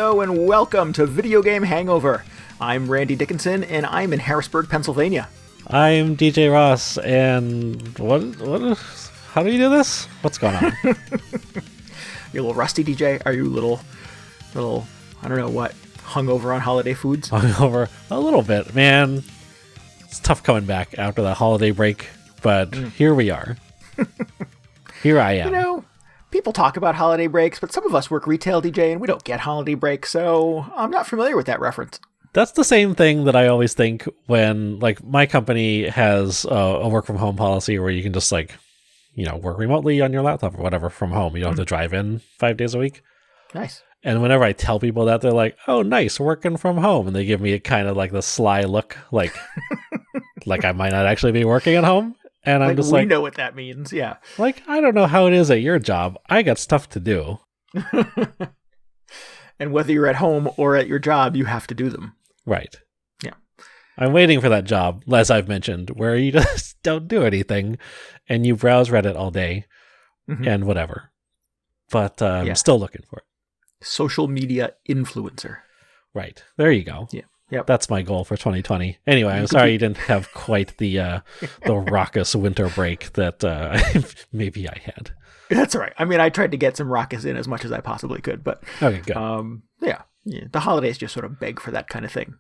Hello and welcome to Video Game Hangover. I'm Randy Dickinson and I'm in Harrisburg, Pennsylvania. I'm DJ Ross, and what? How do you do this? What's going on? You a little rusty, DJ? Are you a little, I don't know what, hungover on holiday foods? Hungover a little bit, man. It's tough coming back after the holiday break, but here we are. Here I am. You know, people talk about holiday breaks, but some of us work retail, DJ, and we don't get holiday breaks, so I'm not familiar with that reference. That's the same thing that I always think when, like, my company has a work from home policy where you can just, like, you know, work remotely on your laptop or whatever from home. You don't have to drive in 5 days a week. Nice. And whenever I tell people that, they're like, oh, nice, working from home. And they give me a kind of like the sly look, like, like I might not actually be working at home. And I'm just like, we know what that means, yeah. Like, I don't know how it is at your job. I got stuff to do. And whether you're at home or at your job, you have to do them. Right. Yeah. I'm waiting for that job, as I've mentioned, where you just don't do anything and you browse Reddit all day and whatever. But I'm still looking for it. Social media influencer. Right. There you go. Yeah. Yep. That's my goal for 2020. Anyway, I'm sorry you didn't have quite the raucous winter break that maybe I had. That's all right. I mean, I tried to get some raucous in as much as I possibly could, but okay, good. Yeah, the holidays just sort of beg for that kind of thing.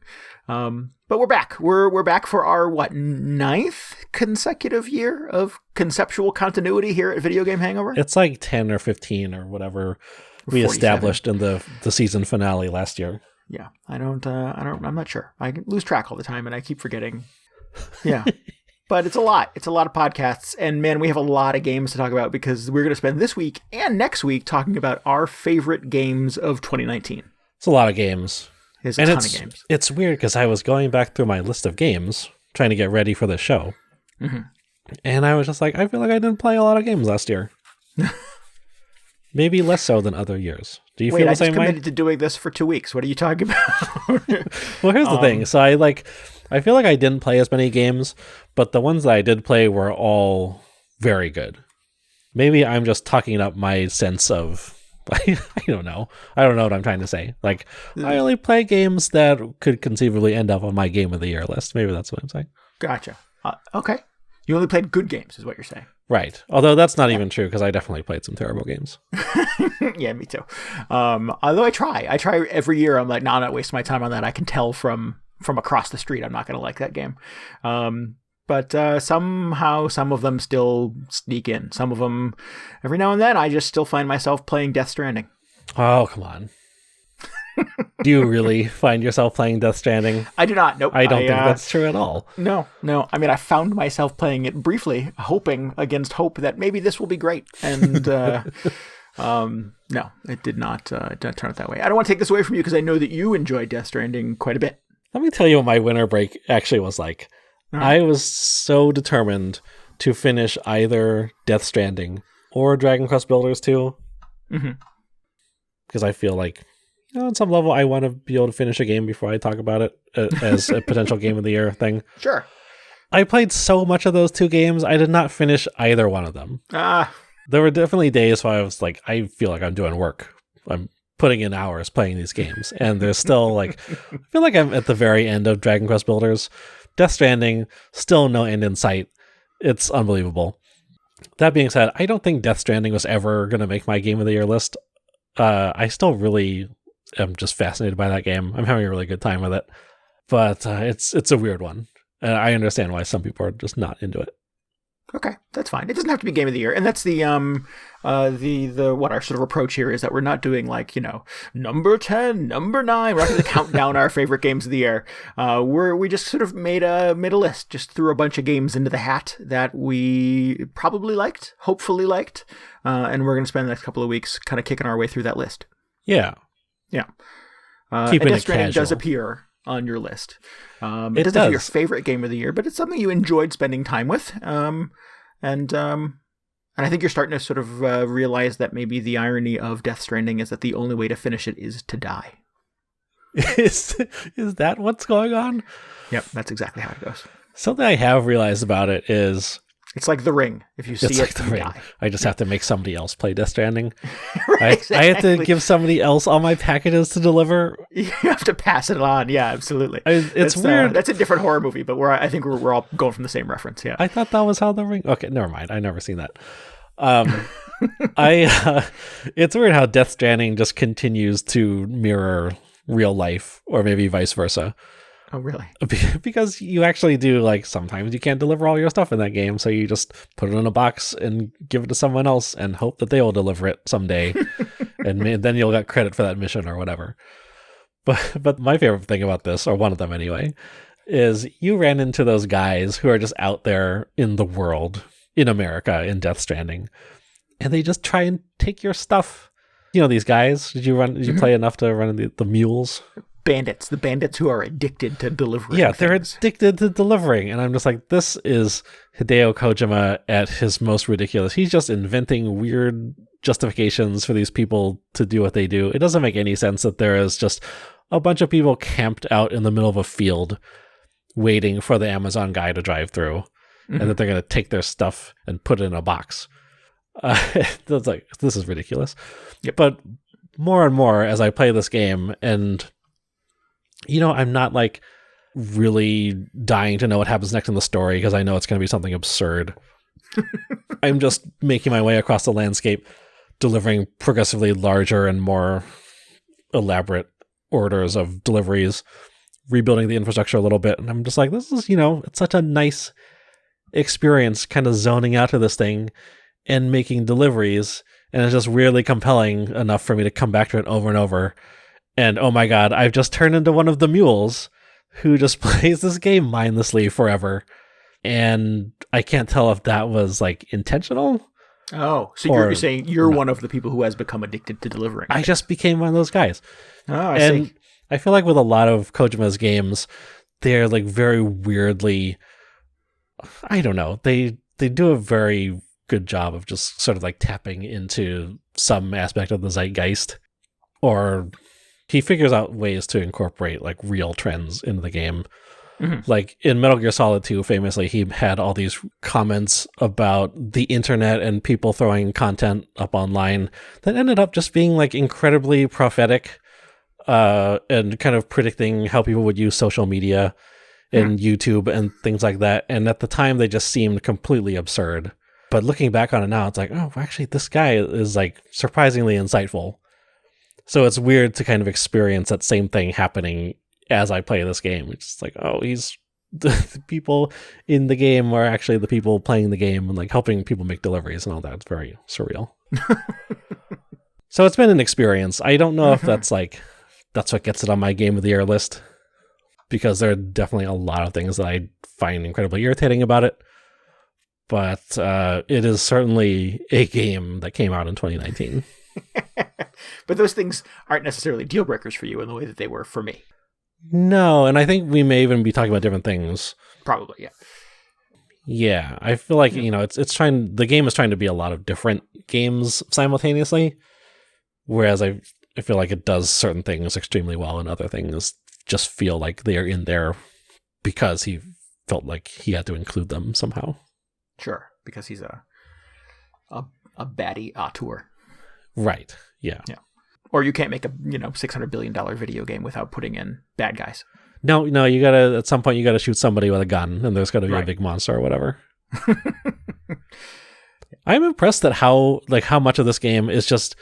But we're back. We're back for our, 9th consecutive year of conceptual continuity here at Video Game Hangover? It's like 10 or 15 or whatever we 47. established in the season finale last year. Yeah, I'm not sure. I lose track all the time and I keep forgetting. Yeah. But it's a lot. It's a lot of podcasts. And man, we have a lot of games to talk about because we're going to spend this week and next week talking about our favorite games of 2019. It's a lot of games. It's a ton of games. It's weird because I was going back through my list of games, trying to get ready for the show. And I was just like, I feel like I didn't play a lot of games last year. Maybe less so than other years. Do you feel the same way? I committed to doing this for 2 weeks. What are you talking about? Well, here's the thing. So I feel like I didn't play as many games, but the ones that I did play were all very good. Maybe I'm just talking up my sense of, I don't know. I don't know what I'm trying to say. Like, I only play games that could conceivably end up on my Game of the Year list. Maybe that's what I'm saying. Gotcha. Okay. You only played good games is what you're saying. Right. Although that's not even true because I definitely played some terrible games. Yeah, me too. Although I try every year. I'm like, no, I'm not wasting my time on that. I can tell from across the street I'm not going to like that game. But somehow some of them still sneak in. Some of them, every now and then, I just still find myself playing Death Stranding. Oh, come on. Do you really find yourself playing Death Stranding? I do not. Nope. I don't think that's true at all. No. I mean, I found myself playing it briefly, hoping against hope that maybe this will be great. And no, it did not turn out that way. I don't want to take this away from you because I know that you enjoyed Death Stranding quite a bit. Let me tell you what my winter break actually was like. I was so determined to finish either Death Stranding or Dragon Quest Builders 2. Because I feel like, you know, on some level, I want to be able to finish a game before I talk about it as a potential Game of the Year thing. Sure. I played so much of those two games, I did not finish either one of them. There were definitely days where I was like, I feel like I'm doing work. I'm putting in hours playing these games. And there's still like, I feel like I'm at the very end of Dragon Quest Builders. Death Stranding, still no end in sight. It's unbelievable. That being said, I don't think Death Stranding was ever going to make my Game of the Year list. I still really am just fascinated by that game. I'm having a really good time with it. But it's a weird one. And I understand why some people are just not into it. Okay, that's fine. It doesn't have to be Game of the Year, and that's the what our sort of approach here is that we're not doing like, you know, number 10, number 9. We're not going to count down our favorite games of the year. We just sort of made a list, just threw a bunch of games into the hat that we probably liked, hopefully liked, and we're going to spend the next couple of weeks kind of kicking our way through that list. Yeah. Keeping Death Stranding does appear on your list. It doesn't have your favorite game of the year, but it's something you enjoyed spending time with. And I think you're starting to sort of realize that maybe the irony of Death Stranding is that the only way to finish it is to die. Is that what's going on? Yep, that's exactly how it goes. Something I have realized about it is It's like The Ring. If you see It's it, like The you Ring. die. I just have to make somebody else play Death Stranding. Right, I have to give somebody else all my packages to deliver. You have to pass it on. Yeah, absolutely. It's weird. That's a different horror movie, but I think we're all going from the same reference. Yeah. I thought that was how The Ring. Okay, never mind. I never seen that. It's weird how Death Stranding just continues to mirror real life, or maybe vice versa. Oh, really? Because you actually do, like, sometimes you can't deliver all your stuff in that game, so you just put it in a box and give it to someone else and hope that they will deliver it someday, and then you'll get credit for that mission or whatever. But my favorite thing about this, or one of them anyway, is you ran into those guys who are just out there in the world, in America, in Death Stranding, and they just try and take your stuff. You know these guys? Did you play enough to run into the mules? The bandits who are addicted to delivering. Yeah, they're addicted to delivering. And I'm just like, this is Hideo Kojima at his most ridiculous. He's just inventing weird justifications for these people to do what they do. It doesn't make any sense that there is just a bunch of people camped out in the middle of a field waiting for the Amazon guy to drive through, and that they're going to take their stuff and put it in a box. It's like, this is ridiculous. Yep. But more and more as I play this game, and I'm not like really dying to know what happens next in the story because I know it's going to be something absurd. I'm just making my way across the landscape, delivering progressively larger and more elaborate orders of deliveries, rebuilding the infrastructure a little bit. And I'm just like, this is, it's such a nice experience kind of zoning out to this thing and making deliveries. And it's just weirdly compelling enough for me to come back to it over and over. And oh my God, I've just turned into one of the mules who just plays this game mindlessly forever. And I can't tell if that was like intentional. Oh, so you're saying you're one of the people who has become addicted to delivering. I just became one of those guys. Oh, I see. I feel like with a lot of Kojima's games, they're like very weirdly, I don't know, they do a very good job of just sort of like tapping into some aspect of the zeitgeist, or he figures out ways to incorporate like real trends into the game. Mm-hmm. Like in Metal Gear Solid 2, famously, he had all these comments about the internet and people throwing content up online that ended up just being like incredibly prophetic, and kind of predicting how people would use social media and YouTube and things like that. And at the time, they just seemed completely absurd. But looking back on it now, it's like, oh, actually, this guy is like surprisingly insightful. So it's weird to kind of experience that same thing happening as I play this game. It's like, oh, the people in the game are actually the people playing the game and like helping people make deliveries and all that. It's very surreal. So it's been an experience. I don't know if that's what gets it on my Game of the Year list, because there are definitely a lot of things that I find incredibly irritating about it. But it is certainly a game that came out in 2019. But those things aren't necessarily deal breakers for you in the way that they were for me. No, and I think we may even be talking about different things. Probably, yeah. Yeah, I feel like, the game is trying to be a lot of different games simultaneously, whereas I feel like it does certain things extremely well and other things just feel like they're in there because he felt like he had to include them somehow. Sure, because he's a baddie auteur. Right, yeah. Or you can't make a $600 billion video game without putting in bad guys. No, you gotta, at some point you gotta shoot somebody with a gun and there's gotta be a big monster or whatever. I'm impressed at how much of this game is just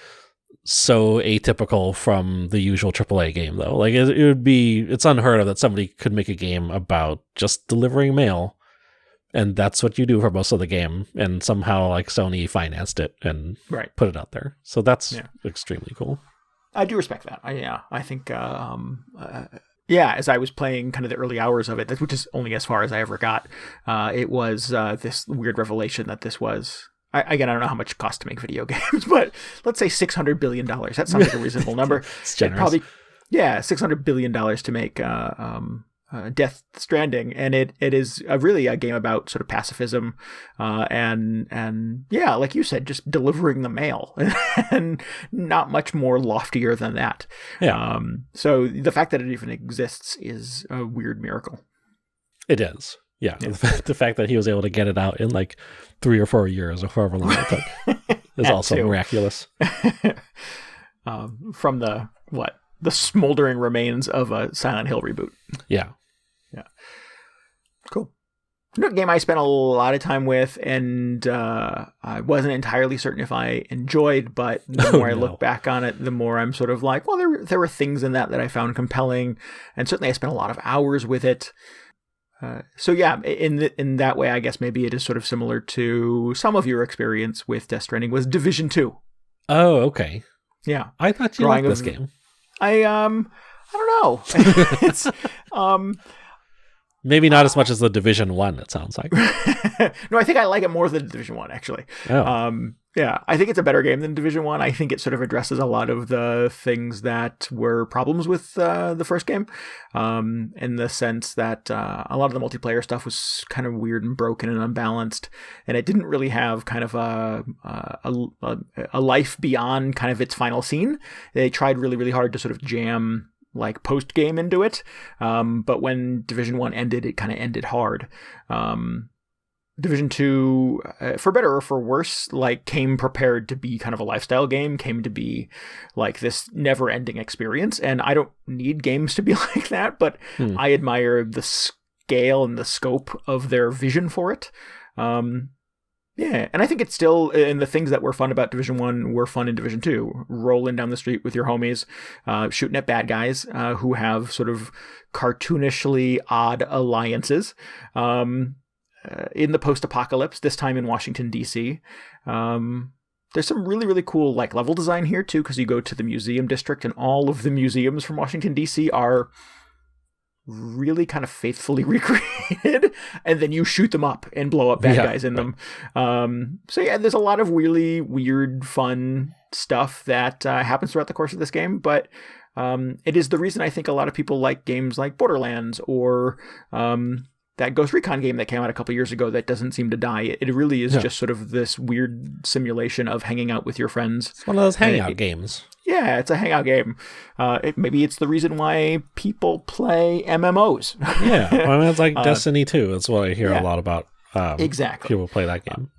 so atypical from the usual AAA game though. Like it's unheard of that somebody could make a game about just delivering mail, and that's what you do for most of the game, and somehow like Sony financed it and put it out there. So that's extremely cool. I do respect that. I think as I was playing kind of the early hours of it, which is only as far as I ever got, it was this weird revelation that this was, I don't know how much it costs to make video games, but let's say $600 billion. That sounds like a reasonable number. It's generous. $600 billion to make Death Stranding, and it is really a game about sort of pacifism, and like you said, just delivering the mail, and not much more loftier than that. So the fact that it even exists is a weird miracle. It is. Yeah, the fact that he was able to get it out in like 3 or 4 years or however long it took is also miraculous. From the smoldering remains of a Silent Hill reboot. Yeah. Cool. Another game I spent a lot of time with, and I wasn't entirely certain if I enjoyed, but the more I look back on it, the more I'm sort of like, well, there were things in that I found compelling, and certainly I spent a lot of hours with it. So yeah, in that way, I guess maybe it is sort of similar to some of your experience with Death Stranding was Division 2. Oh, okay. Yeah. I thought you liked this game. I don't know. It's maybe not as much as the Division 1, it sounds like. No, I think I like it more than Division 1, actually. Oh. Yeah, I think it's a better game than Division 1. I think it sort of addresses a lot of the things that were problems with the first game, in the sense that a lot of the multiplayer stuff was kind of weird and broken and unbalanced, and it didn't really have kind of a life beyond kind of its final scene. They tried really, really hard to sort of jam like post game into it, but when Division 1 ended, it kind of ended hard. Division 2, for better or for worse, like came prepared to be kind of a lifestyle game, came to be like this never-ending experience, and I don't need games to be like that, but I admire the scale and the scope of their vision for it. Yeah, and I think it's still, and the things that were fun about Division 1 were fun in Division 2. Rolling down the street with your homies, shooting at bad guys who have sort of cartoonishly odd alliances. In the post-apocalypse, this time in Washington, D.C. There's some really, really cool like level design here, too, because you go to the museum district, and all of the museums from Washington, D.C. are really kind of faithfully recreated, and then you shoot them up and blow up bad guys in them. So yeah, there's a lot of really weird, fun stuff that happens throughout the course of this game, but it is the reason I think a lot of people like games like Borderlands or that Ghost Recon game that came out a couple years ago that doesn't seem to die. It really is just sort of this weird simulation of hanging out with your friends. It's one of those hangout games. Yeah, it's a hangout game. Maybe it's the reason why people play MMOs. Yeah, I mean, it's like Destiny 2. That's what I hear a lot about. Exactly. People play that game.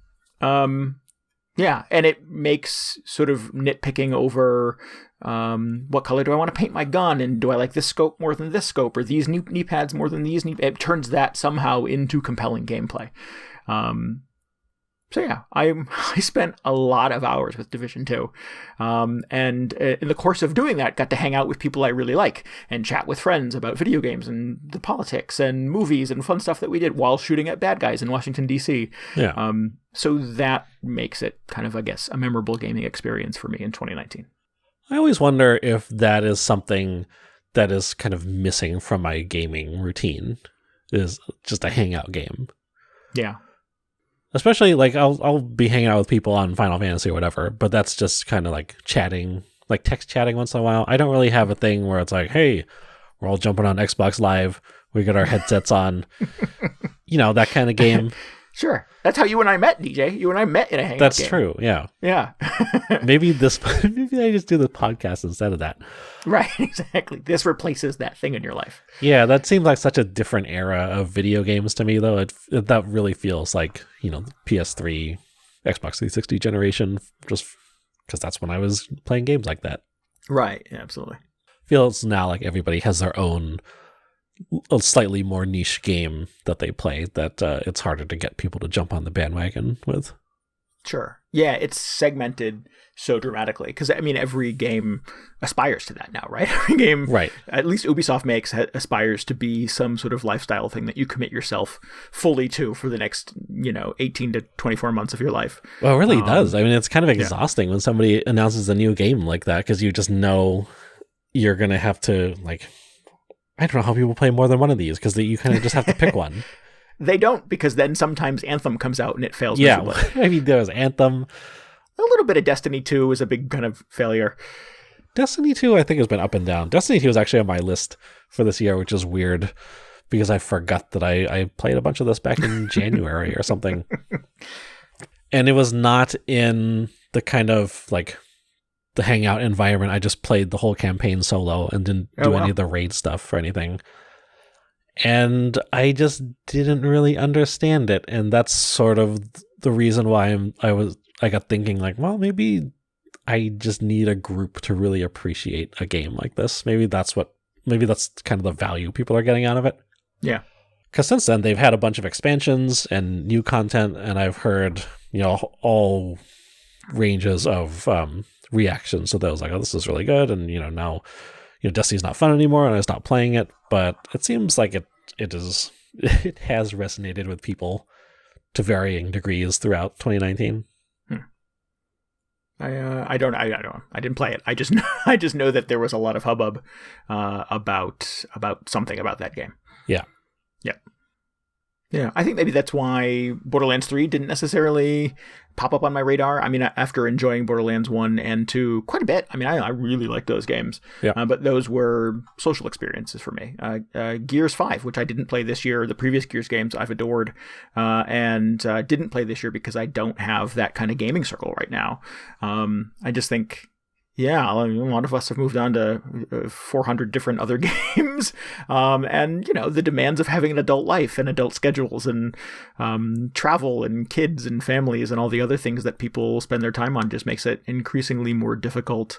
Yeah, and it makes sort of nitpicking over what color do I want to paint my gun, and do I like this scope more than this scope, or these knee pads more than these knee. It turns that somehow into compelling gameplay. So yeah, I spent a lot of hours with Division 2, and in the course of doing that, got to hang out with people I really like and chat with friends about video games and the politics and movies and fun stuff that we did while shooting at bad guys in Washington, D.C. Yeah. So that makes it kind of, I guess, a memorable gaming experience for me in 2019. I always wonder if that is something that is kind of missing from my gaming routine, is just a hangout game. Yeah. Especially, like, I'll be hanging out with people on Final Fantasy or whatever, but that's just kind of like chatting, like text chatting once in a while. I don't really have a thing where it's like, hey, we're all jumping on Xbox Live, we got our headsets on, that kind of game. Sure. That's how you and I met, DJ. You and I met in a hangout game. That's true, yeah. Yeah. maybe I just do the podcast instead of that. Right, exactly. This replaces that thing in your life. Yeah, that seems like such a different era of video games to me, though. That really feels like, PS3, Xbox 360 generation, just because that's when I was playing games like that. Right, yeah, absolutely. Feels now like everybody has their own a slightly more niche game that they play that it's harder to get people to jump on the bandwagon with. Sure. Yeah, it's segmented so dramatically because, I mean, every game aspires to that now, right? Every game, right, at least Ubisoft makes, aspires to be some sort of lifestyle thing that you commit yourself fully to for the next, 18 to 24 months of your life. Well, it really does. I mean, it's kind of exhausting when somebody announces a new game like that because you just know you're going to have to, like, I don't know how people play more than one of these because you kind of just have to pick one. They don't, because then sometimes Anthem comes out and it fails. Yeah, I mean, there's Anthem. A little bit of Destiny 2 is a big kind of failure. Destiny 2, I think, has been up and down. Destiny 2 is actually on my list for this year, which is weird because I forgot that I played a bunch of this back in January or something. And it was not in the kind of, like, the hangout environment. I just played the whole campaign solo and didn't do any of the raid stuff or anything. And I just didn't really understand it. And that's sort of the reason why I got thinking like, well, maybe I just need a group to really appreciate a game like this. Maybe that's kind of the value people are getting out of it. Yeah. Because since then, they've had a bunch of expansions and new content, and I've heard, all ranges of reactions to those. Like, oh, this is really good, and, now, Destiny's not fun anymore, and I stopped playing it. But it seems like it has resonated with people to varying degrees throughout 2019. I don't. I didn't play it. I just know that there was a lot of hubbub about something about that game. Yeah. Yeah. Yeah. I think maybe that's why Borderlands 3 didn't necessarily pop up on my radar. I mean, after enjoying Borderlands 1 and 2 quite a bit, I really like those games. Yeah. But those were social experiences for me. Gears 5, which I didn't play this year. The previous Gears games I've adored, and didn't play this year because I don't have that kind of gaming circle right now. I just think, yeah, a lot of us have moved on to 400 different other games. And, the demands of having an adult life and adult schedules and travel and kids and families and all the other things that people spend their time on just makes it increasingly more difficult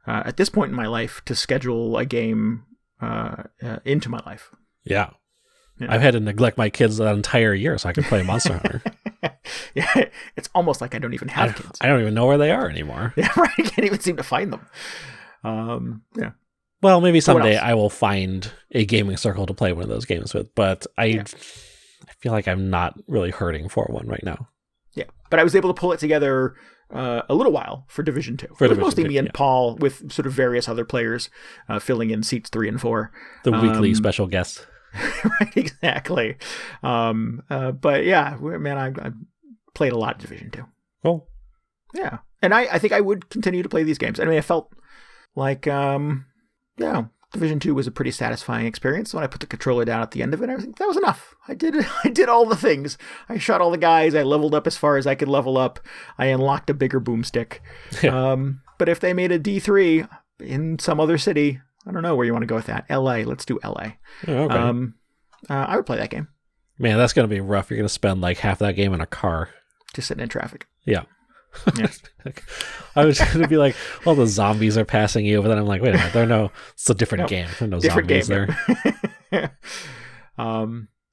at this point in my life to schedule a game into my life. Yeah. I've had to neglect my kids that entire year so I can play Monster Hunter. Yeah, it's almost like I don't even have kids. I don't even know where they are anymore. Yeah, right. I can't even seem to find them. Yeah. Well, maybe someday I will find a gaming circle to play one of those games with, but I feel like I'm not really hurting for one right now. Yeah, but I was able to pull it together a little while for Division 2. It was mostly me and Paul with sort of various other players filling in seats 3 and 4. The weekly special guests. Right, exactly. But yeah, man, I played a lot of Division 2. Cool. Yeah. And I think I would continue to play these games. I felt like, Division 2 was a pretty satisfying experience. When I put the controller down at the end of it, I was like, that was enough. I did all the things. I shot all the guys. I leveled up as far as I could level up. I unlocked a bigger boomstick. But if they made a D3 in some other city, I don't know where you want to go with that. LA. Let's do LA. Oh, okay. I would play that game. Man, that's going to be rough. You're going to spend like half that game in a car. Just sitting in traffic. Yeah. I was going to be like, all the zombies are passing you, but then I'm like, wait a minute, it's a different game. There are no different zombies there.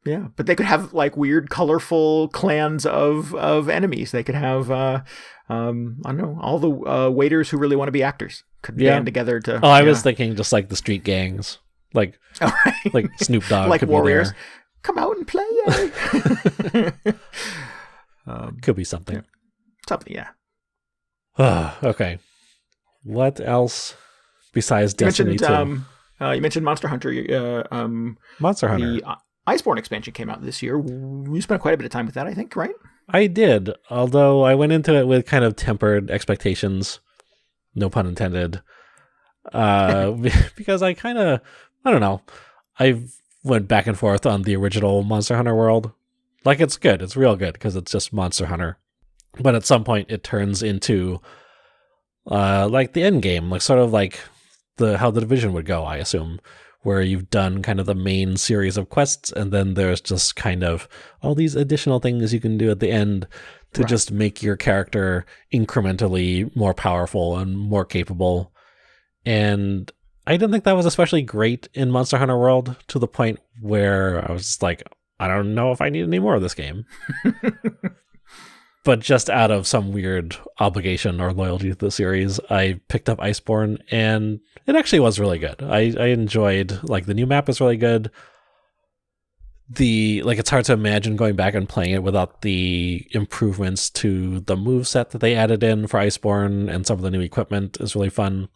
Yeah, but they could have like weird, colorful clans of enemies. They could have, I don't know, all the waiters who really want to be actors could band together to. Oh, I was thinking just like the street gangs, like Snoop Dogg, like could warriors. Be there. Come out and play. Could be something. Yeah. Something, yeah. Okay. What else besides Destiny 2? You mentioned Monster Hunter. Monster Hunter. The Iceborne expansion came out this year. You spent quite a bit of time with that, I think, right? I did, although I went into it with kind of tempered expectations. No pun intended. Because I don't know. I went back and forth on the original Monster Hunter world. Like, it's good. It's real good because it's just Monster Hunter. But at some point, it turns into like the end game, like sort of like how the Division would go, I assume, where you've done kind of the main series of quests, and then there's just kind of all these additional things you can do at the end to just make your character incrementally more powerful and more capable. And I didn't think that was especially great in Monster Hunter World, to the point where I was just like, I don't know if I need any more of this game. But just out of some weird obligation or loyalty to the series, I picked up Iceborne, and it actually was really good. I enjoyed, like, the new map is really good. It's hard to imagine going back and playing it without the improvements to the moveset that they added in for Iceborne, and some of the new equipment is really fun.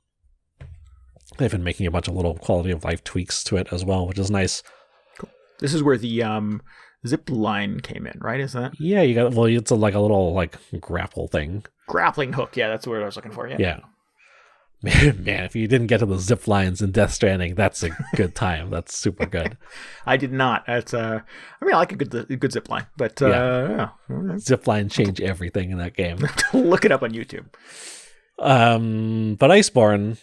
They've been making a bunch of little quality of life tweaks to it as well, which is nice. Cool. This is where the zip line came in, right? Is that? Yeah, it's like a little like grapple thing. Grappling hook, yeah, that's the word I was looking for. Yeah. Man, if you didn't get to the zip lines in Death Stranding, that's a good time. That's super good. I did not. That's I like a good zip line, but zip line change everything in that game. Look it up on YouTube. But Iceborne,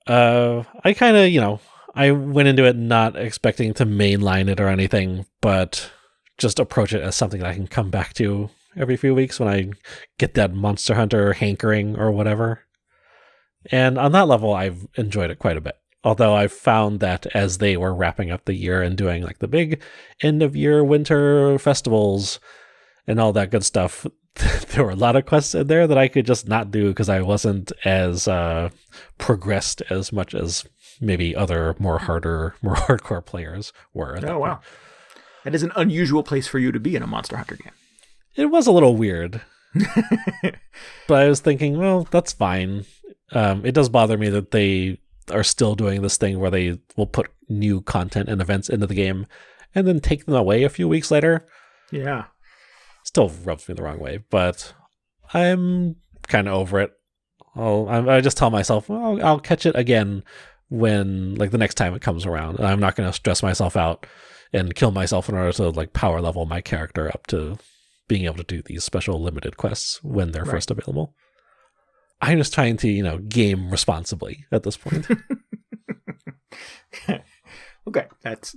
I kind of, I went into it not expecting to mainline it or anything, but just approach it as something that I can come back to every few weeks when I get that Monster Hunter hankering or whatever. And on that level, I've enjoyed it quite a bit. Although I've found that as they were wrapping up the year and doing like the big end of year winter festivals and all that good stuff, there were a lot of quests in there that I could just not do because I wasn't as progressed as much as maybe other more hardcore players were. Oh, wow. That is an unusual place for you to be in a Monster Hunter game. It was a little weird. But I was thinking, well, that's fine. It does bother me that they are still doing this thing where they will put new content and events into the game and then take them away a few weeks later. Yeah. Still rubs me the wrong way, but I'm kind of over it. I just tell myself, well, I'll catch it again when, like, the next time it comes around. And I'm not going to stress myself out and kill myself in order to, like, power level my character up to being able to do these special limited quests when they're first available. I'm just trying to, game responsibly at this point. Okay, that's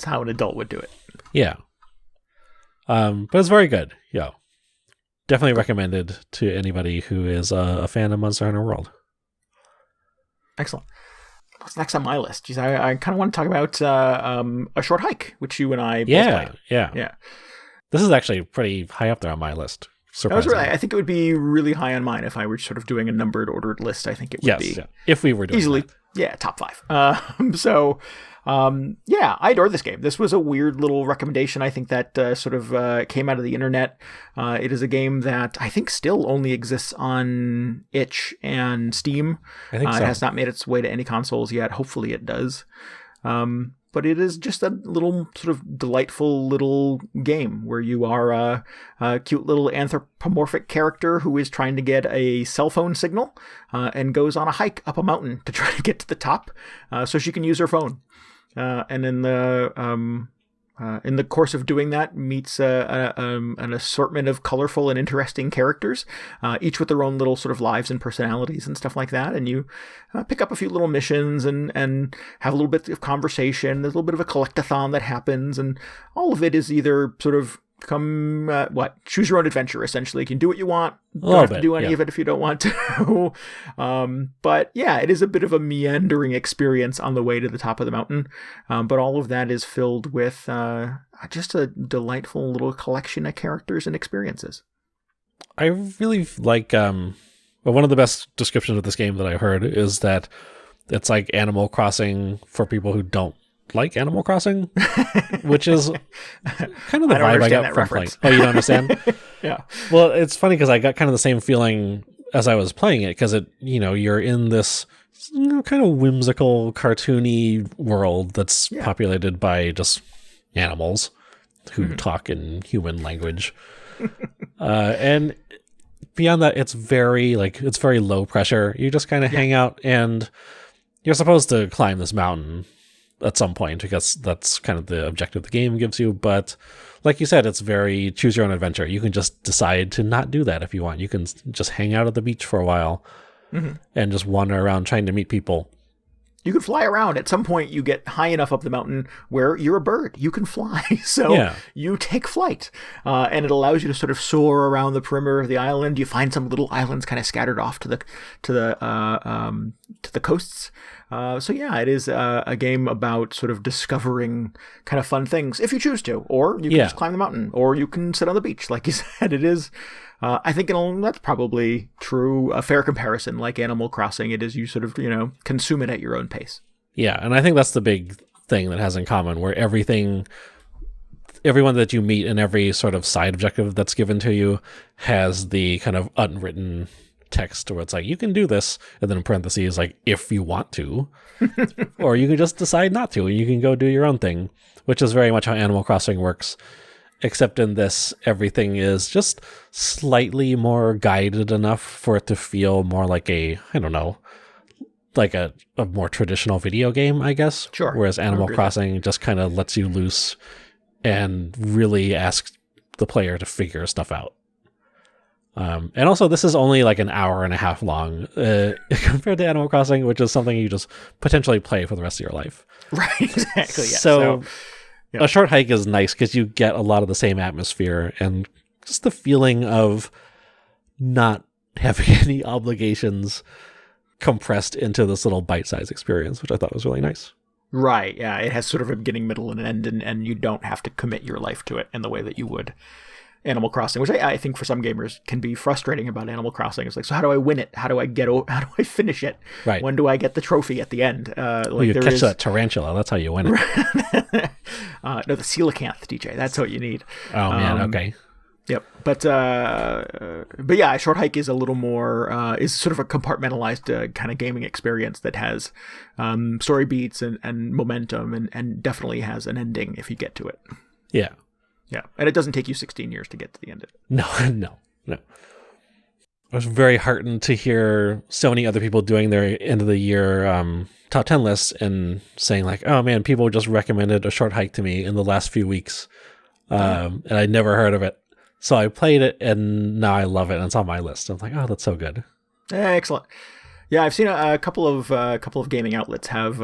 how an adult would do it. Yeah. But it's very good. Yeah. Definitely recommended to anybody who is a fan of Monster Hunter World. Excellent. What's next on my list? Geez, I kind of want to talk about A Short Hike, which you and I both played. Yeah. This is actually pretty high up there on my list. I think it would be really high on mine if I were sort of doing a numbered, ordered list. I think it would be. Yeah. If we were doing easily, that. Top 5. I adore this game. This was a weird little recommendation. I think that came out of the internet. It is a game that I think still only exists on itch and Steam. I think so. It has not made its way to any consoles yet. Hopefully it does. But it is just a little sort of delightful little game where you are a cute little anthropomorphic character who is trying to get a cell phone signal and goes on a hike up a mountain to try to get to the top so she can use her phone. And in the course of doing that, meets an assortment of colorful and interesting characters, each with their own little sort of lives and personalities and stuff like that. And you pick up a few little missions and have a little bit of conversation. There's a little bit of a collectathon that happens, and all of it is either sort of choose your own adventure, essentially. You can do what you want. Don't have to do any of it if you don't want to. But yeah, it is a bit of a meandering experience on the way to the top of the mountain. But all of that is filled with just a delightful little collection of characters and experiences. I really like, one of the best descriptions of this game that I heard is that it's like Animal Crossing for people who don't like Animal Crossing, which is kind of the vibe I got from playing. Oh, you don't understand? Yeah. Well, it's funny because I got kind of the same feeling as I was playing it, because you're in this kind of whimsical, cartoony world that's populated by just animals who talk in human language. And beyond that, it's very low pressure. You just kind of hang out, and you're supposed to climb this mountain at some point because that's kind of the objective the game gives you. But like you said, it's very choose your own adventure. You can just decide to not do that if you want. You can just hang out at the beach for a while and just wander around trying to meet people. You can fly around. At some point, you get high enough up the mountain where you're a bird. You can fly. So you take flight. And it allows you to sort of soar around the perimeter of the island. You find some little islands kind of scattered off to the coasts. It is a game about sort of discovering kind of fun things if you choose to. Or you can just climb the mountain. Or you can sit on the beach. Like you said, it is... I think that's probably true. A fair comparison, like Animal Crossing, it is you sort of, consume it at your own pace. Yeah, and I think that's the big thing that has in common, where everyone that you meet and every sort of side objective that's given to you has the kind of unwritten text where it's like, you can do this, and then in parentheses, like, if you want to, or you can just decide not to, and you can go do your own thing, which is very much how Animal Crossing works. Except in this, everything is just slightly more guided enough for it to feel more like a more traditional video game, I guess. Sure. Whereas Animal Crossing just kind of lets you loose and really asks the player to figure stuff out. And also, this is only like an hour and a half long compared to Animal Crossing, which is something you just potentially play for the rest of your life. Right, exactly. Yeah. So yeah. A short hike is nice because you get a lot of the same atmosphere and just the feeling of not having any obligations compressed into this little bite-sized experience, which I thought was really nice. Right, yeah. It has sort of a beginning, middle, and end, and you don't have to commit your life to it in the way that you would Animal Crossing, which I think for some gamers can be frustrating about Animal Crossing. It's like, so how do I win it? How do I finish it? Right. When do I get the trophy at the end? You catch that tarantula. That's how you win it. No, the coelacanth, DJ. That's what you need. Oh, man. Okay. Yep. But yeah, a short hike is a little more, is sort of a compartmentalized kind of gaming experience that has story beats and momentum and definitely has an ending if you get to it. Yeah. Yeah, and it doesn't take you 16 years to get to the end of it. No. I was very heartened to hear so many other people doing their end of the year top 10 lists and saying like, oh man, people just recommended a short hike to me in the last few weeks. And I'd never heard of it. So I played it and now I love it and it's on my list. I'm like, oh, that's so good. Excellent. Yeah, I've seen a couple of gaming outlets have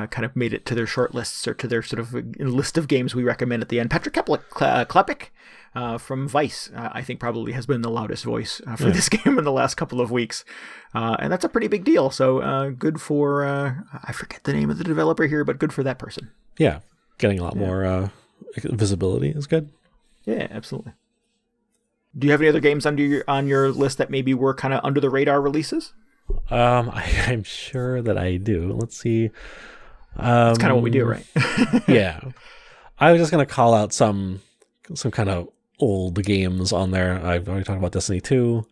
kind of made it to their short lists or to their sort of list of games we recommend at the end. Patrick Klepek from Vice, I think probably has been the loudest voice for this game in the last couple of weeks. And that's a pretty big deal. So good for, I forget the name of the developer here, but good for that person. Yeah, getting a lot more visibility is good. Yeah, absolutely. Do you have any other games on your list that maybe were kind of under the radar releases? I'm sure that I do. Let's see. That's kind of what we do, right? Yeah. I was just going to call out some kind of old games on there. I've already talked about Destiny 2.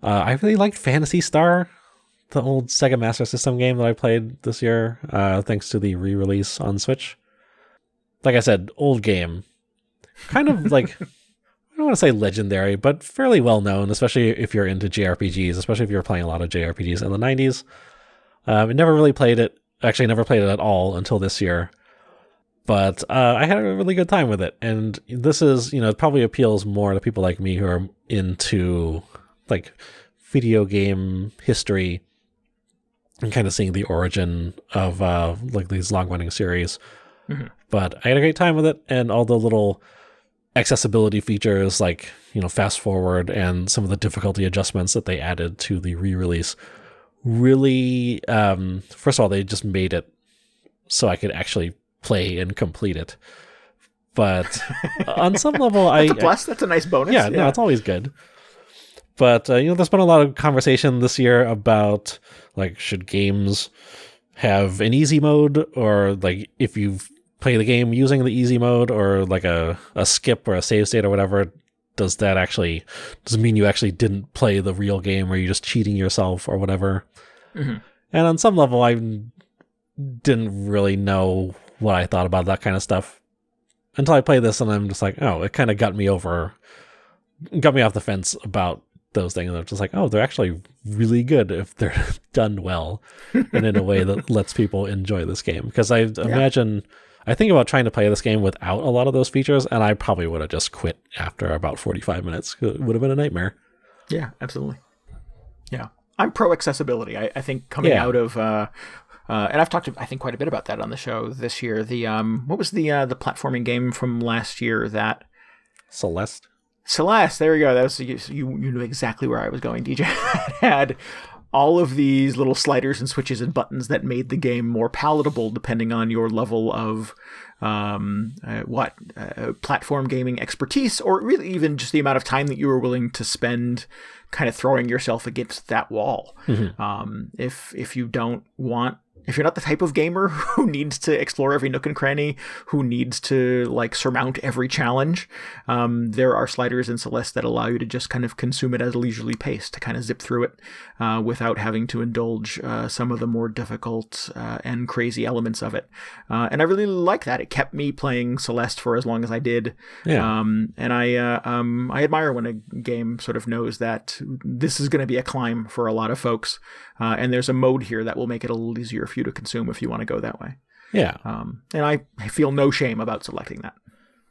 I really liked Phantasy Star, the old Sega Master System game that I played this year, thanks to the re-release on Switch. Like I said, old game. Kind of like... I don't want to say legendary, but fairly well known, especially if you're into JRPGs, especially if you're playing a lot of JRPGs in the 90s. I never really played it. Actually, never played it at all until this year. But I had a really good time with it. And this is, it probably appeals more to people like me who are into like video game history and kind of seeing the origin of like these long-running series. Mm-hmm. But I had a great time with it, and all the little accessibility features like fast forward and some of the difficulty adjustments that they added to the re-release really first of all, they just made it so I could actually play and complete it. But on some level that's a plus. That's a nice bonus. Yeah, no, it's always good. But there's been a lot of conversation this year about like, should games have an easy mode, or like if you've play the game using the easy mode or like a skip or a save state or whatever, does it mean you actually didn't play the real game, or you're just cheating yourself or whatever? Mm-hmm. And on some level, I didn't really know what I thought about that kind of stuff until I played this, and I'm just like, oh, it kind of got me off the fence about those things. And I'm just like, oh, they're actually really good if they're done well and in a way that lets people enjoy this game. Because I think about trying to play this game without a lot of those features, and I probably would have just quit after about 45 minutes. It would have been a nightmare. Yeah, absolutely. Yeah. I'm pro accessibility. I think coming out of, and I've talked, I think, quite a bit about that on the show this year. The what was the platforming game from last year that... Celeste, there we go. That was, you knew exactly where I was going, DJ. It had all of these little sliders and switches and buttons that made the game more palatable depending on your level of platform gaming expertise, or really even just the amount of time that you were willing to spend kind of throwing yourself against that wall. Mm-hmm. If you're not the type of gamer who needs to explore every nook and cranny, who needs to like surmount every challenge, there are sliders in Celeste that allow you to just kind of consume it at a leisurely pace, to kind of zip through it without having to indulge some of the more difficult and crazy elements of it. And I really like that. It kept me playing Celeste for as long as I did. Yeah. And I admire when a game sort of knows that this is going to be a climb for a lot of folks. And there's a mode here that will make it a little easier for you to consume if you want to go that way. Yeah. And I feel no shame about selecting that.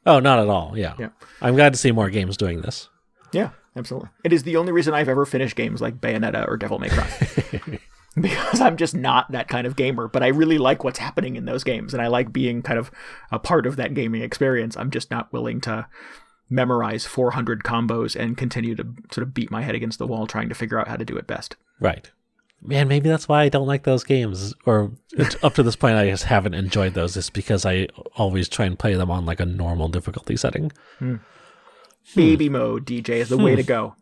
Oh, not at all. Yeah. I'm glad to see more games doing this. Yeah. Absolutely. It is the only reason I've ever finished games like Bayonetta or Devil May Cry. Because I'm just not that kind of gamer, but I really like what's happening in those games, and I like being kind of a part of that gaming experience. I'm just not willing to memorize 400 combos and continue to sort of beat my head against the wall trying to figure out how to do it best. Right. Man, maybe that's why I don't like those games. Or up to this point, I just haven't enjoyed those. It's because I always try and play them on like a normal difficulty setting. Baby mode, DJ, is the way to go.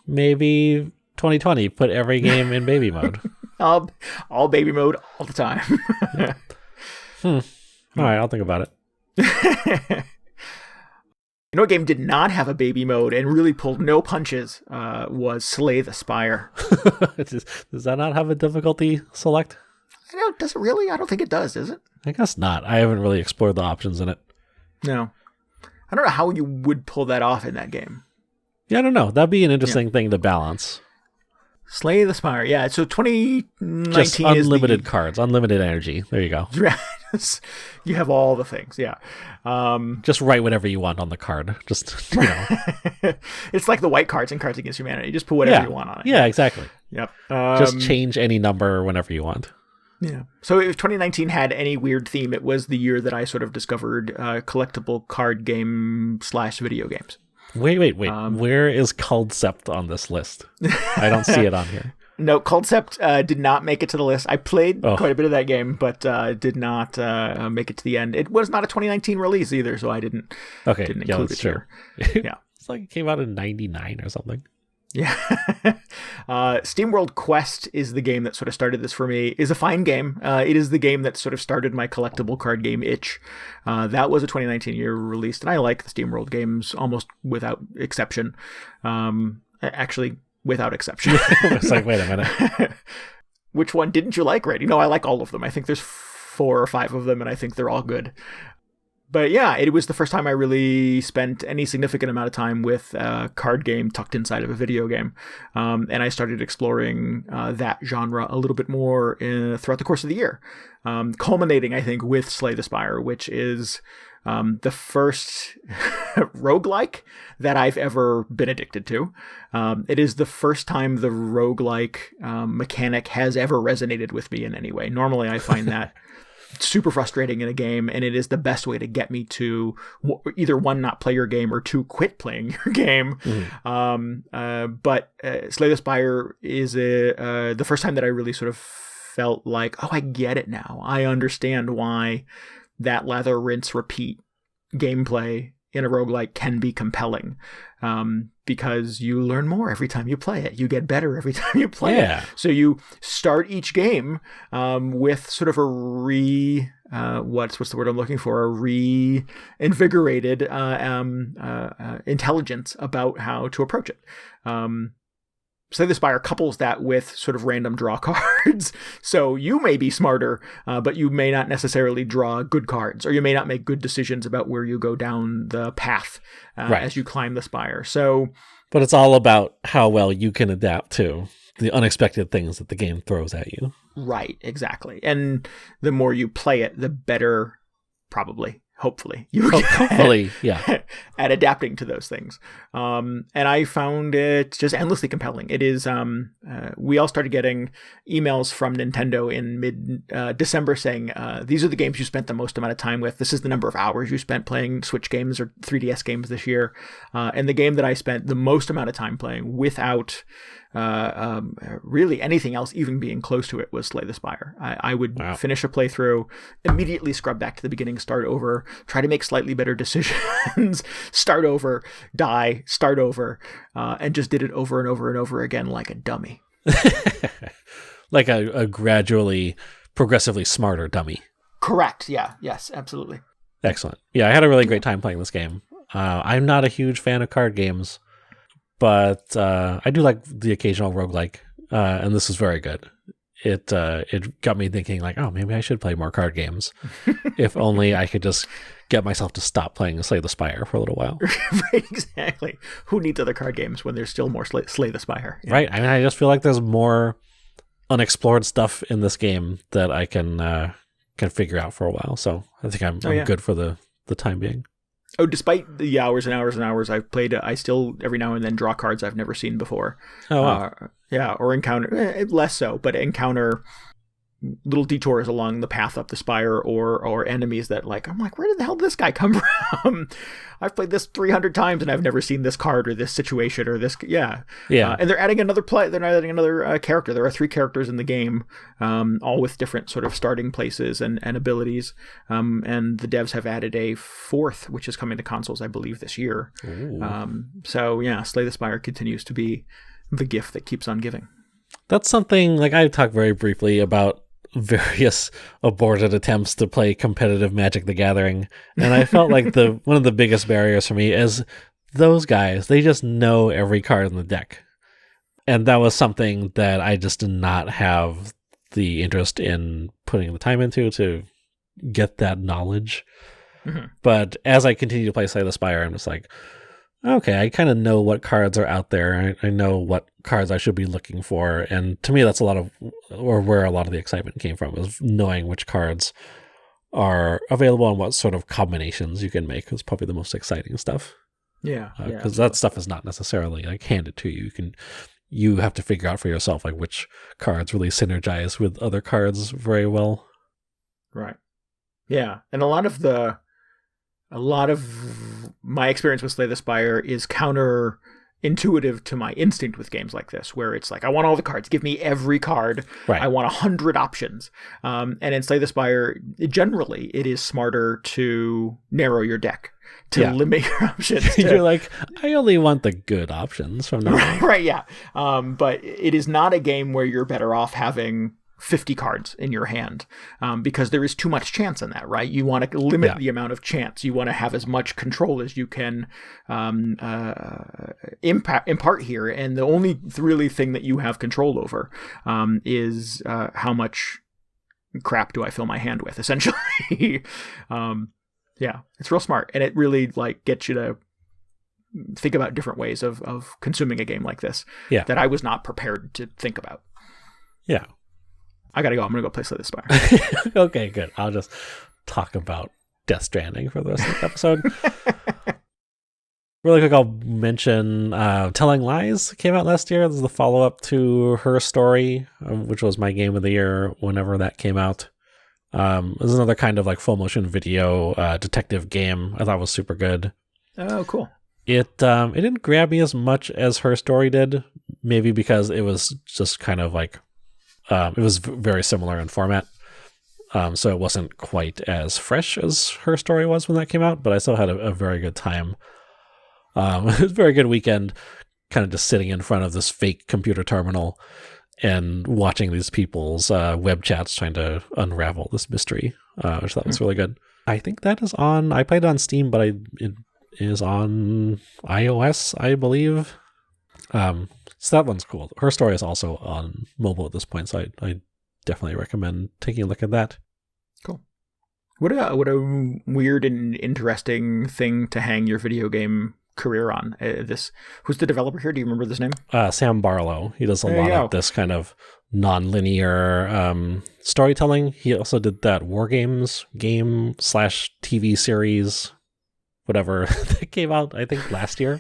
Maybe 2020, put every game in baby mode. All baby mode all the time. All right, I'll think about it. You know what game did not have a baby mode and really pulled no punches was Slay the Spire. Does that not have a difficulty select? I don't, does it really? I don't think it does it? I guess not. I haven't really explored the options in it. No. I don't know how you would pull that off in that game. Yeah, I don't know. That'd be an interesting thing to balance. Slay the Spire. Yeah, so 2019 just unlimited cards, unlimited energy. There you go. You have all the things, yeah. Just write whatever you want on the card. Just, you know. It's like the white cards in Cards Against Humanity. Just put whatever you want on it. Yeah, exactly. Yep. Just change any number whenever you want. Yeah. So if 2019 had any weird theme, it was the year that I sort of discovered collectible card game / video games. Wait. Where is Concept on this list? I don't see it on here. No, Concept did not make it to the list. I played quite a bit of that game, but did not make it to the end. It was not a 2019 release either, so I didn't include it here. Yeah. It's like it came out in 99 or something. Yeah. SteamWorld Quest is the game that sort of started this for me. It's a fine game. It is the game that sort of started my collectible card game itch. That was a 2019 year release, and I like the SteamWorld games almost without exception. Actually, without exception. It's like, wait a minute. Which one didn't you like, Ray? I like all of them. I think there's 4 or 5 of them, and I think they're all good. But yeah, it was the first time I really spent any significant amount of time with a card game tucked inside of a video game. And I started exploring that genre a little bit more throughout the course of the year. Culminating, I think, with Slay the Spire, which is the first roguelike that I've ever been addicted to. It is the first time the roguelike mechanic has ever resonated with me in any way. Normally, I find that super frustrating in a game, and it is the best way to get me to either 1, not play your game, or 2, quit playing your game. But Slay the Spire is the first time that I really sort of felt like, oh, I get it now. I understand why that lather, rinse, repeat gameplay in a roguelike can be compelling, because you learn more every time you play it. You get better every time you play it. So you start each game with sort of a what's the word I'm looking for? A reinvigorated intelligence about how to approach it. Slay the Spire couples that with sort of random draw cards. So you may be smarter, but you may not necessarily draw good cards, or you may not make good decisions about where you go down the path as you climb the spire. But it's all about how well you can adapt to the unexpected things that the game throws at you. Right, exactly. And the more you play it, the better, probably, hopefully, you get hopefully, yeah, at adapting to those things. And I found it just endlessly compelling. It is, we all started getting emails from Nintendo in mid-December saying, these are the games you spent the most amount of time with. This is the number of hours you spent playing Switch games or 3DS games this year. And the game that I spent the most amount of time playing without really anything else even being close to it was Slay the Spire. I would finish a playthrough, immediately scrub back to the beginning, start over, try to make slightly better decisions, start over, die, start over, and just did it over and over and over again like a dummy. Like a gradually, progressively smarter dummy. Correct. Yeah. Yes, absolutely. Excellent. Yeah, I had a really great time playing this game. I'm not a huge fan of card games, but I do like the occasional roguelike, and this is very good. It got me thinking like, oh, maybe I should play more card games. If only I could just get myself to stop playing Slay the Spire for a little while. Right, exactly. Who needs other card games when there's still more Slay the Spire? Yeah. Right. I mean, I just feel like there's more unexplored stuff in this game that I can figure out for a while. So I think I'm good for the time being. Oh, despite the hours and hours and hours I've played, I still every now and then draw cards I've never seen before. Oh, wow. Yeah, or encounter, less so, but encounter little detours along the path up the Spire or enemies that I'm like, where did the hell did this guy come from? I've played this 300 times and I've never seen this card or this situation or this. Yeah. And they're adding another they're not adding another character. There are 3 characters in the game, all with different sort of starting places and abilities. And the devs have added a 4th, which is coming to consoles, I believe, this year. So yeah, Slay the Spire continues to be the gift that keeps on giving. That's something I talked very briefly about various aborted attempts to play competitive Magic the Gathering, and I felt like one of the biggest barriers for me is those guys, they just know every card in the deck, and that was something that I just did not have the interest in putting the time into to get that knowledge. But as I continue to play Slay the Spire, I'm just like, okay, I kind of know what cards are out there. I know what cards I should be looking for. And to me, that's where a lot of the excitement came from, is knowing which cards are available and what sort of combinations you can make is probably the most exciting stuff. Yeah. Because that stuff is not necessarily handed to you. You have to figure out for yourself which cards really synergize with other cards very well. Right. Yeah. And a lot of my experience with Slay the Spire is counterintuitive to my instinct with games like this, where it's I want all the cards. Give me every card. Right. I want 100 options. And in Slay the Spire, generally, it is smarter to narrow your deck, to limit your options. You're like, I only want the good options from now on. Right, yeah. But it is not a game where you're better off having 50 cards in your hand, because there is too much chance in that, right? You want to limit the amount of chance. You want to have as much control as you can impart here, and the only really thing that you have control over is how much crap do I fill my hand with, essentially. Yeah, it's real smart, and it really gets you to think about different ways of consuming a game like this that I was not prepared to think about. Yeah. I gotta go. I'm gonna go play Slay the Spire. Okay, good. I'll just talk about Death Stranding for the rest of the episode. Really quick, I'll mention Telling Lies came out last year. This is the follow-up to Her Story, which was my game of the year whenever that came out. This is another kind of full motion video detective game. I thought was super good. Oh, cool. It didn't grab me as much as Her Story did, maybe because it was just kind of it was very similar in format, so it wasn't quite as fresh as Her Story was when that came out, but I still had a very good time. It was a very good weekend, kind of just sitting in front of this fake computer terminal and watching these people's web chats trying to unravel this mystery, which I thought was really good. I think that is I played it on Steam, but it is on iOS, I believe. So that one's cool. Her Story is also on mobile at this point, so I definitely recommend taking a look at that. Cool. What a weird and interesting thing to hang your video game career on. Who's the developer here? Do you remember this name? Sam Barlow. He does a lot of this kind of non-linear storytelling. He also did that War Games game / TV series, whatever, that came out, I think, last year.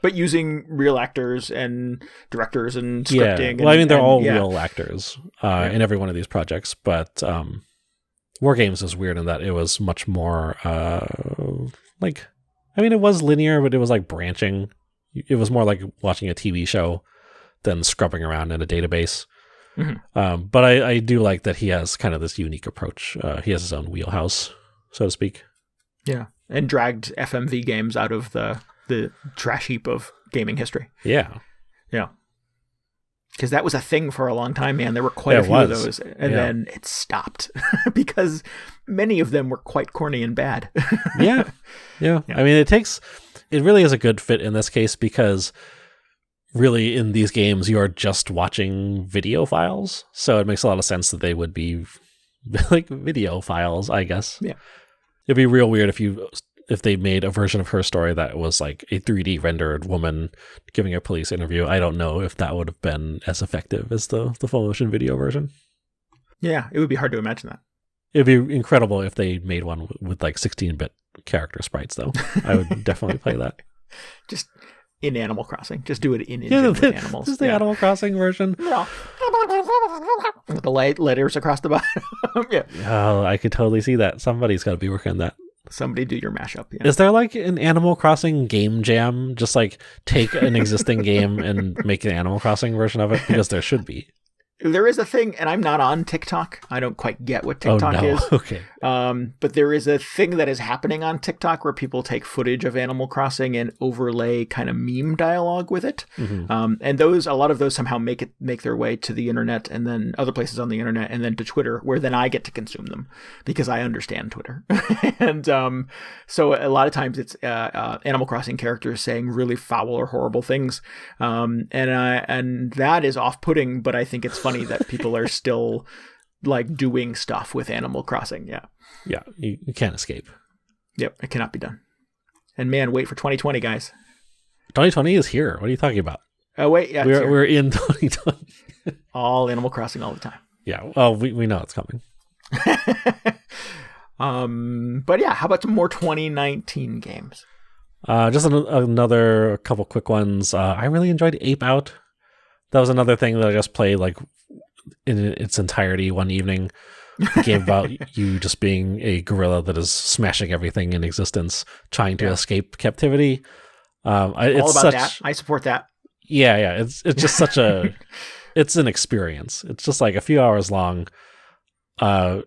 But using real actors and directors and scripting. Yeah. Well, they're all real actors in every one of these projects. But War Games is weird in that it was much more it was linear, but it was branching. It was more like watching a TV show than scrubbing around in a database. Mm-hmm. But I do like that he has kind of this unique approach. He has his own wheelhouse, so to speak. Yeah. And dragged FMV games out of the trash heap of gaming history. Yeah. Yeah. Because that was a thing for a long time, man. There were quite a few of those. And then it stopped because many of them were quite corny and bad. Yeah. I mean, it really is a good fit in this case because really in these games, you are just watching video files. So it makes a lot of sense that they would be video files, I guess. Yeah. It'd be real weird if they made a version of Her Story that was a 3D rendered woman giving a police interview. I don't know if that would have been as effective as the full motion video version. Yeah, it would be hard to imagine that. It'd be incredible if they made one with like 16-bit character sprites, though. I would definitely play that. Just in Animal Crossing. Just do it in engine with animals. Just the Animal Crossing version. Yeah. With the letters across the bottom. Yeah. Oh, I could totally see that. Somebody's got to be working on that. Somebody do your mashup. Yeah. Is there like an Animal Crossing game jam? Just like take an existing game and make an Animal Crossing version of it? Because there should be. There is a thing, and I'm not on TikTok. I don't quite get what TikTok is. Okay. But there is a thing that is happening on TikTok where people take footage of Animal Crossing and overlay kind of meme dialogue with it. Mm-hmm. And a lot of those somehow make their way to the internet and then other places on the internet and then to Twitter, where then I get to consume them because I understand Twitter. And so a lot of times it's Animal Crossing characters saying really foul or horrible things. And that is off-putting, but I think it's funny that people are still like doing stuff with Animal Crossing. Yeah, you can't escape. Yep, it cannot be done. And man, wait for 2020, guys. 2020 is here. What are you talking about? Oh wait, yeah, we're in 2020. All Animal Crossing all the time. Yeah, well, we know it's coming. But yeah, how about some more 2019 games? Just another couple quick ones. I really enjoyed Ape Out. That was another thing that I just played like in its entirety one evening. A game about you just being a gorilla that is smashing everything in existence, trying to escape captivity. All about that. I support that. Yeah. It's just such it's an experience. It's just like a few hours long.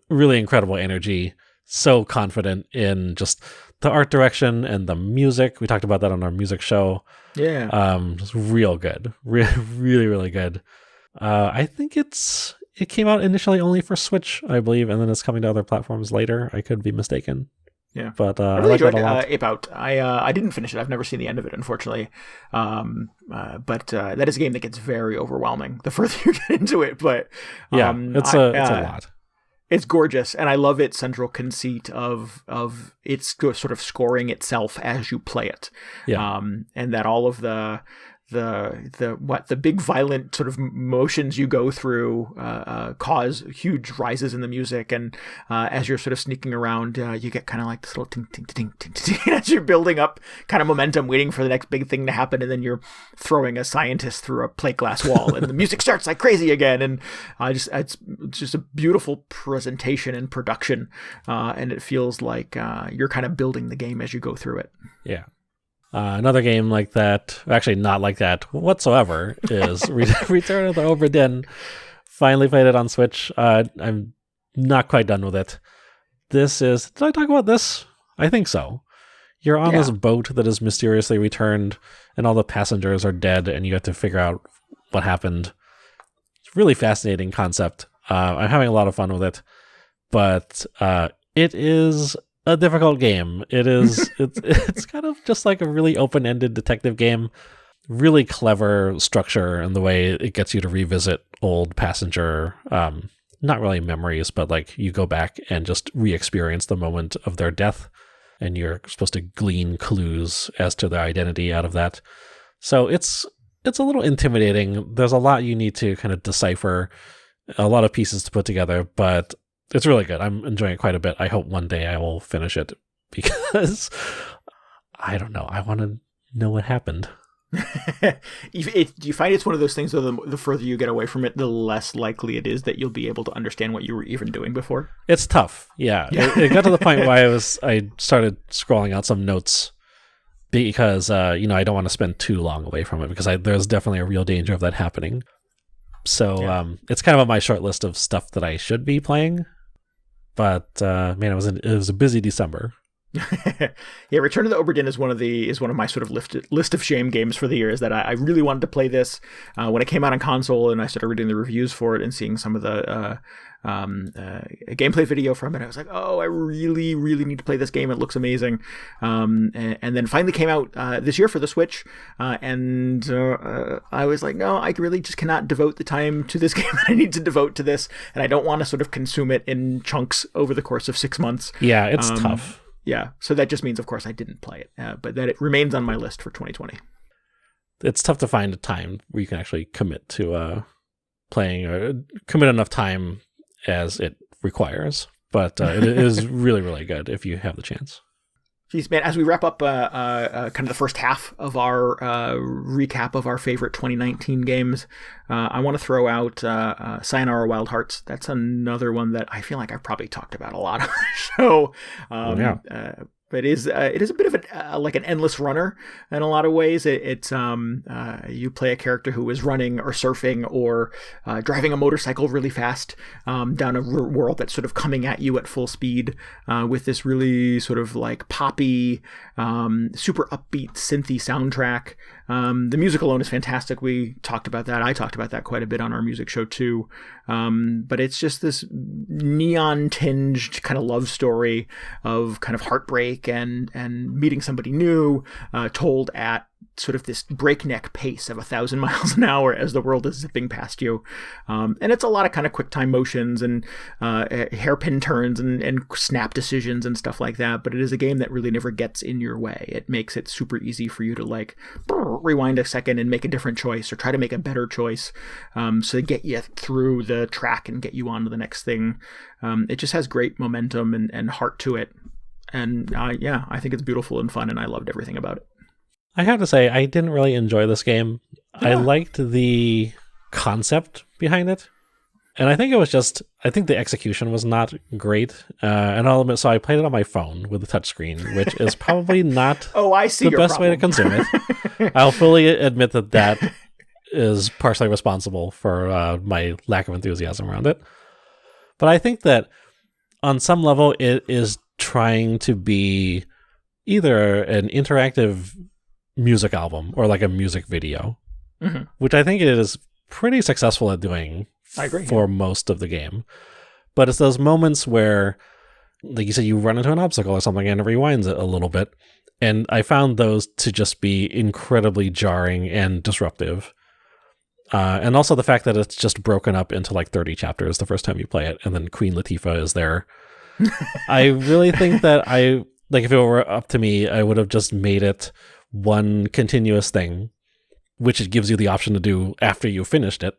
Really incredible energy. So confident in just the art direction and the music. We talked about that on our music show. Yeah. Just real good. Really, really good. I think it came out initially only for Switch, I believe, and then it's coming to other platforms later. I could be mistaken. Yeah, but I really enjoyed Ape Out. I didn't finish it. I've never seen the end of it, unfortunately. But that is a game that gets very overwhelming the further you get into it. But it's a lot. It's gorgeous, and I love its central conceit of its sort of scoring itself as you play it. Yeah, and that all of the big violent sort of motions you go through cause huge rises in the music, and as you're sort of sneaking around, you get kind of like this little ting ting ting ting ting as you're building up kind of momentum, waiting for the next big thing to happen, and then you're throwing a scientist through a plate glass wall, and the music starts like crazy again, and it's just a beautiful presentation and production, and it feels like you're kind of building the game as you go through it. Yeah. Another game like that, actually not like that whatsoever, is Return of the Obra Dinn. Finally played it on Switch. I'm not quite done with it. Did I talk about this? I think so. You're on this boat that is mysteriously returned, and all the passengers are dead, and you have to figure out what happened. It's a really fascinating concept. I'm having a lot of fun with it, but it is a difficult game. It's kind of just like a really open-ended detective game. Really clever structure in the way it gets you to revisit old passenger, not really memories, but like you go back and just re-experience the moment of their death, and you're supposed to glean clues as to their identity out of that. So it's a little intimidating. There's a lot you need to kind of decipher, a lot of pieces to put together, but it's really good. I'm enjoying it quite a bit. I hope one day I will finish it because I don't know. I want to know what happened. Do you find it's one of those things where the further you get away from it, the less likely it is that you'll be able to understand what you were even doing before? It's tough. Yeah. It got to the point where I started scrolling out some notes because, I don't want to spend too long away from it because there's definitely a real danger of that happening. So it's kind of on my short list of stuff that I should be playing. But man, it was a busy December. Yeah, Return of the Obra Dinn is one of my sort of list of shame games for the year. Is that I really wanted to play this when it came out on console, and I started reading the reviews for it and seeing some of the gameplay video from it. I was like, oh, I really, really need to play this game. It looks amazing. And then finally came out this year for the Switch, and I was like, no, I really just cannot devote the time to this game that I need to devote to this, and I don't want to sort of consume it in chunks over the course of 6 months. Yeah, it's tough. Yeah, so that just means, of course, I didn't play it, but that it remains on my list for 2020. It's tough to find a time where you can actually commit to playing, or commit enough time as it requires. But it is really, really good if you have the chance. Geez, man, as we wrap up kind of the first half of our recap of our favorite 2019 games, I want to throw out Sayonara Wild Hearts. That's another one that I feel like I've probably talked about a lot on the show. But it is a bit of like an endless runner in a lot of ways. It's you play a character who is running or surfing or driving a motorcycle really fast down a world that's sort of coming at you at full speed with this really sort of like poppy, super upbeat synthy soundtrack. The music alone is fantastic. We talked about that. I talked about that quite a bit on our music show too. But it's just this neon tinged kind of love story of kind of heartbreak and meeting somebody new, told at sort of this breakneck pace of 1,000 miles an hour as the world is zipping past you. And it's a lot of kind of quick time motions and hairpin turns and snap decisions and stuff like that. But it is a game that really never gets in your way. It makes it super easy for you to like rewind a second and make a different choice or try to make a better choice so to get you through the track and get you on to the next thing. It just has great momentum and heart to it. And I think it's beautiful and fun, and I loved everything about it. I have to say, I didn't really enjoy this game. Yeah. I liked the concept behind it. And I think the execution was not great. And I'll admit, so I played it on my phone with a touchscreen, which is probably not the best way to consume it. I'll fully admit that is partially responsible for my lack of enthusiasm around it. But I think that on some level, it is trying to be either an interactive music album or like a music video, which I think it is pretty successful at doing for most of the game. But it's those moments where, like you said, you run into an obstacle or something and it rewinds it a little bit. And I found those to just be incredibly jarring and disruptive. And also the fact that it's just broken up into like 30 chapters the first time you play it, and then Queen Latifah is there. I really think that if it were up to me, I would have just made it one continuous thing, which it gives you the option to do after you finished it,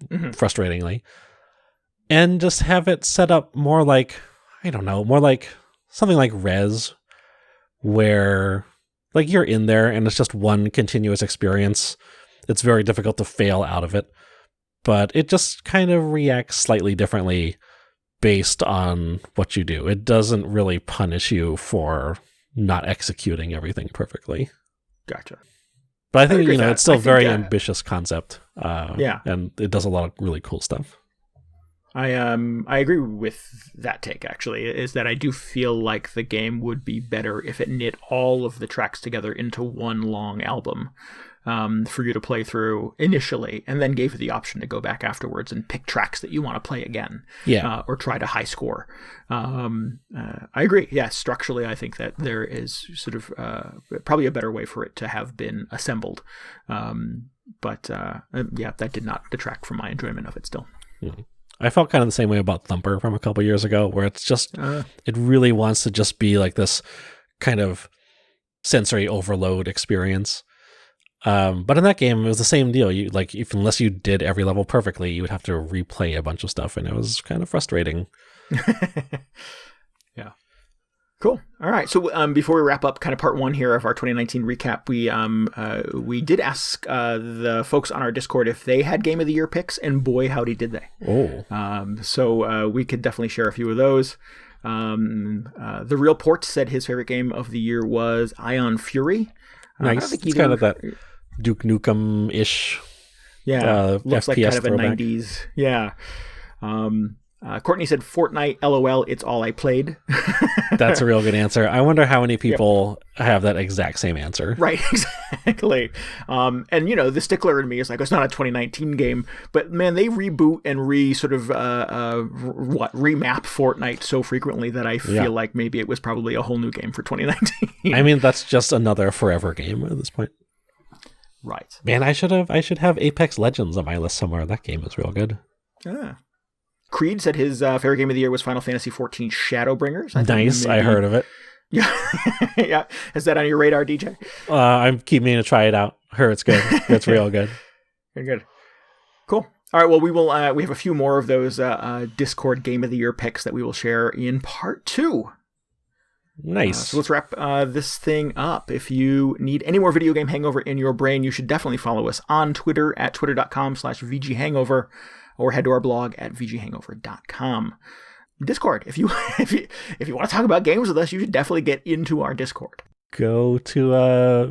frustratingly, and just have it set up more like, I don't know, more like something like Rez, where like you're in there and it's just one continuous experience. It's very difficult to fail out of it, but it just kind of reacts slightly differently based on what you do. It doesn't really punish you for not executing everything perfectly. Gotcha. But I think, it's still a very ambitious concept. And it does a lot of really cool stuff. I agree with that take, actually, is that I do feel like the game would be better if it knit all of the tracks together into one long album for you to play through initially, and then gave you the option to go back afterwards and pick tracks that you want to play again, or try to high score. I agree. Yeah, structurally, I think that there is sort of probably a better way for it to have been assembled. But that did not detract from my enjoyment of it still. Mm-hmm. I felt kind of the same way about Thumper from a couple years ago, where it's just, it really wants to just be like this kind of sensory overload experience. But in that game, it was the same deal. You unless you did every level perfectly, you would have to replay a bunch of stuff, and it was kind of frustrating. Yeah. Cool. All right. So before we wrap up kind of part one here of our 2019 recap, we did ask the folks on our Discord if they had Game of the Year picks, and boy, howdy did they. Oh. So we could definitely share a few of those. The Real Port said his favorite game of the year was Ion Fury. Nice. It's kind of that Duke Nukem-ish. Yeah. Looks FPS like kind of throwback. a 90s. Yeah. Courtney said Fortnite, LOL, it's all I played. That's a real good answer. I wonder how many people have that exact same answer. Right, exactly. And, the stickler in me is like, it's not a 2019 game, but man, they reboot and remap Fortnite so frequently that I feel like maybe it was probably a whole new game for 2019. I mean, that's just another forever game at this point. Right. Man, I should have Apex Legends on my list somewhere. That game is real good. Yeah. Creed said his favorite game of the year was Final Fantasy XIV Shadowbringers. Nice. I heard of it. Yeah. Yeah. Is that on your radar, DJ? I'm keeping meaning to try it out. Heard it's good. It's real good. Very good. Cool. All right, well, we have a few more of those Discord Game of the Year picks that we will share in part 2. Nice. So let's wrap this thing up. If you need any more video game hangover in your brain, you should definitely follow us on Twitter at twitter.com/VGHangover, or head to our blog at VGHangover.com. Discord, if you want to talk about games with us, you should definitely get into our Discord. Go to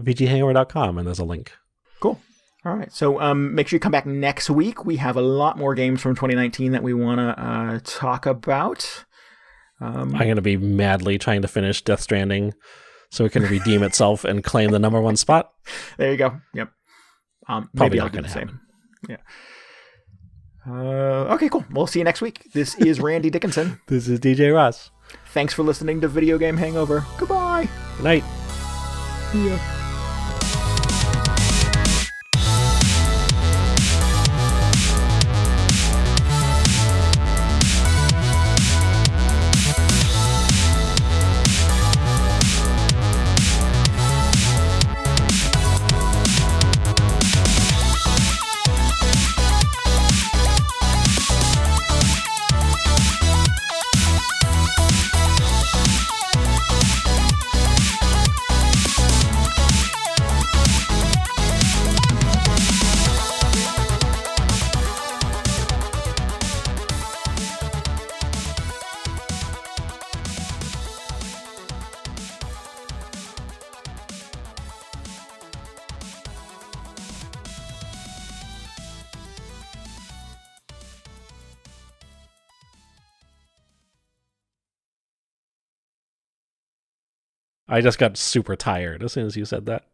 VGHangover.com and there's a link. Cool. All right. So make sure you come back next week. We have a lot more games from 2019 that we want to talk about. I'm going to be madly trying to finish Death Stranding so it can redeem itself and claim the number 1 spot. There you go. Yep. Maybe I'll do the same. Yeah. Okay, cool. We'll see you next week. This is Randy Dickinson. This is DJ Ross. Thanks for listening to Video Game Hangover. Goodbye. Good night. See ya. I just got super tired as soon as you said that.